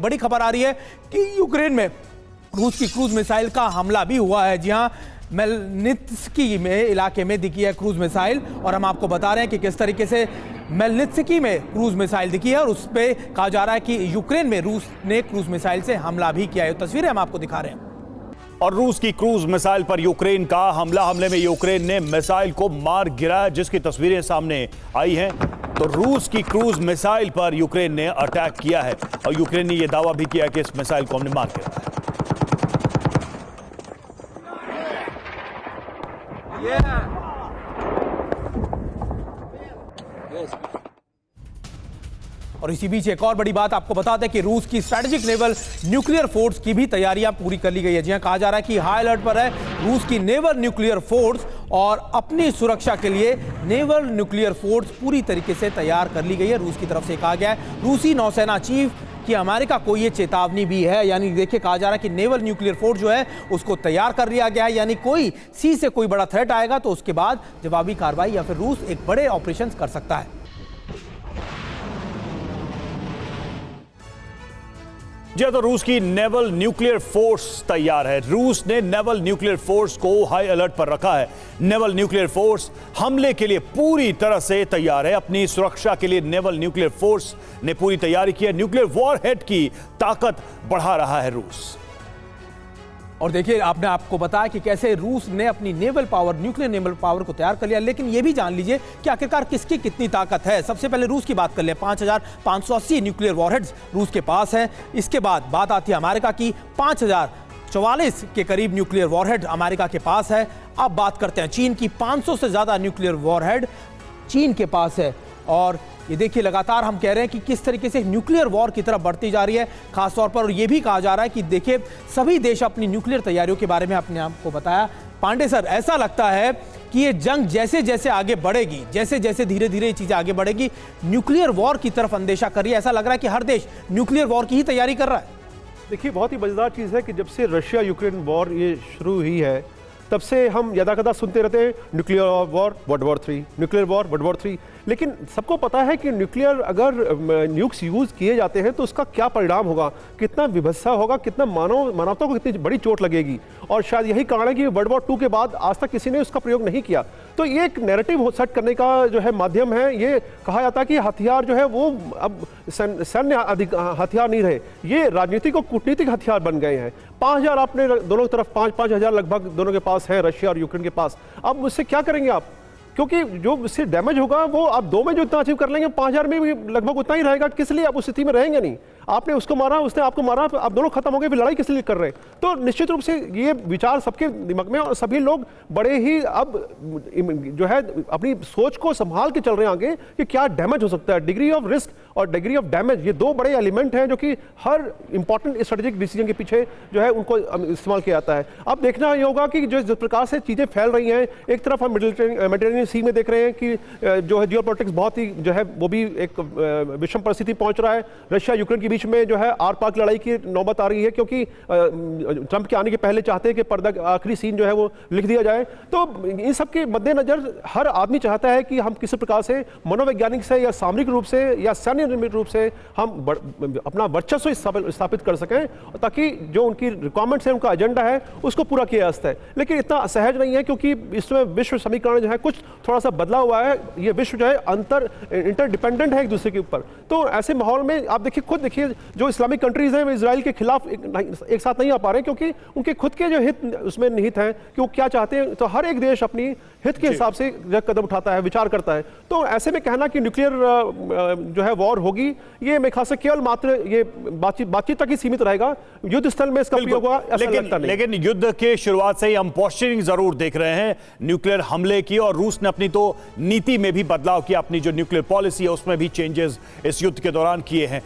बड़ी खबर आ रही है कि यूक्रेन में रूस की क्रूज मिसाइल का हमला भी हुआ है। जी हां, मेलनित्स्की में इलाके में दिखी है क्रूज मिसाइल और हम आपको बता रहे हैं कि किस तरीके से मेलनित्स्की में क्रूज मिसाइल दिखी है और उस पर कहा जा रहा है कि यूक्रेन में रूस ने क्रूज मिसाइल से हमला भी किया है। तस्वीरें हम आपको दिखा रहे हैं। और रूस की क्रूज मिसाइल पर यूक्रेन का हमले में यूक्रेन ने मिसाइल को मार गिराया, जिसकी तस्वीरें सामने आई हैं। तो रूस की क्रूज मिसाइल पर यूक्रेन ने अटैक किया है और यूक्रेन ने यह दावा भी किया कि इस मिसाइल को हमने मार गिराया है। और इसी बीच एक और बड़ी बात आपको बता दें कि रूस की स्ट्रेटेजिक नेवल न्यूक्लियर फोर्स की भी तैयारियां पूरी कर ली गई है। जी हां, कहा जा रहा है कि हाई अलर्ट पर है रूस की नेवल न्यूक्लियर फोर्स और अपनी सुरक्षा के लिए नेवल न्यूक्लियर फोर्स पूरी तरीके से तैयार कर ली गई है। रूस की तरफ से कहा गया है, रूसी नौसेना चीफ कि अमेरिका को ये चेतावनी भी है, यानी देखिए कहा जा रहा है कि नेवल न्यूक्लियर फोर्स जो है उसको तैयार कर लिया गया है, यानी कोई सी से कोई बड़ा थ्रेट आएगा तो उसके बाद जवाबी कार्रवाई या फिर रूस एक बड़े ऑपरेशन कर सकता है। जी तो रूस की नेवल न्यूक्लियर फोर्स तैयार है। रूस ने नेवल न्यूक्लियर फोर्स को हाई अलर्ट पर रखा है। नेवल न्यूक्लियर फोर्स हमले के लिए पूरी तरह से तैयार है। अपनी सुरक्षा के लिए नेवल न्यूक्लियर फोर्स ने पूरी तैयारी की है। न्यूक्लियर वॉरहेड की ताकत बढ़ा रहा है रूस। और देखिए आपने आपको बताया कि कैसे रूस ने अपनी naval power, nuclear naval power को तैयार कर लिया, लेकिन यह भी जान लीजिए कि आखिरकार किसकी कितनी ताकत है। सबसे पहले रूस की बात कर ले, 5580 न्यूक्लियर वॉरहेड्स रूस के पास है। इसके बाद बात आती है अमेरिका की, 5044 के करीब न्यूक्लियर वॉरहेड अमेरिका के पास है। अब बात करते हैं चीन की, 500 से ज्यादा न्यूक्लियर वॉरहेड चीन के पास है। और ये देखिए लगातार हम कह रहे हैं कि किस तरीके से न्यूक्लियर वॉर की तरफ बढ़ती जा रही है खासतौर पर। और ये भी कहा जा रहा है कि देखिए सभी देश अपनी न्यूक्लियर तैयारियों के बारे में अपने आप को बताया। पांडे सर, ऐसा लगता है कि ये जंग जैसे जैसे आगे बढ़ेगी, जैसे जैसे धीरे धीरे ये चीजें आगे बढ़ेगी, न्यूक्लियर वॉर की तरफ अंदेशा कर रही है। ऐसा लग रहा है कि हर देश न्यूक्लियर वॉर की ही तैयारी कर रहा है। देखिए बहुत ही मजेदार चीज़ है कि जब से रशिया यूक्रेन वॉर ये शुरू हुई है तब से हम यदाकदा सुनते रहते हैं nuclear war, world war 3, nuclear war, world war 3। लेकिन सबको पता है कि न्यूक्लियर अगर न्यूक्स यूज़ किए जाते हैं तो उसका क्या परिणाम होगा, कितना विभत्सा होगा, कितना मानवता को कितनी बड़ी चोट लगेगी। और शायद यही कारण है कि वर्ल्ड वॉर 2 के बाद आज तक किसी ने उसका प्रयोग नहीं किया। तो ये एक नैरेटिव सेट करने का जो है माध्यम है। ये कहा जाता है कि हथियार जो है वो अब सैन्य हथियार नहीं रहे, ये राजनीतिक और कूटनीतिक हथियार बन गए हैं। 5000 आपने दोनों की तरफ 5,000 लगभग दोनों के पास है, रशिया और यूक्रेन के पास। अब उससे क्या करेंगे आप? क्योंकि जो उससे डैमेज होगा वो आप 2 में जो इतना अचीव कर लेंगे 5000 में भी लगभग उतना ही रहेगा। किस लिए आप उस स्थिति में रहेंगे नहीं? आपने उसको मारा, उसने आपको मारा, आप दोनों खत्म हो गए, फिर लड़ाई किस लिए कर रहे हैं? तो निश्चित रूप से ये विचार सबके दिमाग में, और सभी लोग बड़े ही अब जो है अपनी सोच को संभाल के चल रहे हैं आगे कि क्या डैमेज हो सकता है। डिग्री ऑफ रिस्क और डिग्री ऑफ डैमेज, ये 2 बड़े एलिमेंट हैं जो कि हर इंपॉर्टेंट स्ट्रेटेजिक डिसीजन के पीछे जो है उनको इस्तेमाल किया जाता है। अब देखना ये होगा कि जिस प्रकार से चीज़ें फैल रही हैं, एक तरफ हम मेडिटेरेनियन सी में देख रहे हैं कि जो है जियोपॉलिटिक्स बहुत ही जो है वो भी एक विषम परिस्थिति पहुंच रहा है। रशिया यूक्रेन के बीच में जो है आर पार लड़ाई की नौबत आ रही है, क्योंकि ट्रंप के आने के पहले चाहते हैं कि पर्दा आखिरी सीन जो है वो लिख दिया जाए। तो इन सब के मद्देनजर हर आदमी चाहता है कि हम किसी प्रकार से मनोवैज्ञानिक से या सामरिक रूप से या सैन्य निर्मित रूप से हम अपना वर्चस्व स्थापित कर सकें, ताकि जो उनकी रिक्वायरमेंट्स है, उनका एजेंडा है, उसको पूरा किया जा सकता है। लेकिन इतना सहज नहीं है, क्योंकि इसमें विश्व समीकरण जो है कुछ थोड़ा सा बदला हुआ है। ये विश्व जो है इंटरडिपेंडेंट है एक दूसरे के ऊपर। तो ऐसे माहौल में आप देखिए, खुद देखिए जो इस्लामिक कंट्रीज हैं वो इजराइल के खिलाफ एक साथ नहीं आ पा रहे, क्योंकि उनके खुद के जो हित उसमें निहित हैं कि वो क्या चाहते हैं। तो हर एक देश अपनी हित के हिसाब से कदम उठाता है, विचार करता है। तो ऐसे में कहना कि न्यूक्लियर जो है वॉर होगी, ये मेरे ख्याल से केवल मात्र ये बातचीत तक ही सीमित रहेगा। युद्ध स्थल में इसका प्रयोग होगा ऐसा लगता नहीं। लेकिन युद्ध के शुरुआत से ही हम पोस्चरिंग जरूर देख रहे हैं न्यूक्लियर हमले की, और रूस ने अपनी तो नीति में भी बदलाव किया, अपनी जो न्यूक्लियर पॉलिसी है उसमें भी चेंजेस इस युद्ध के दौरान किए हैं।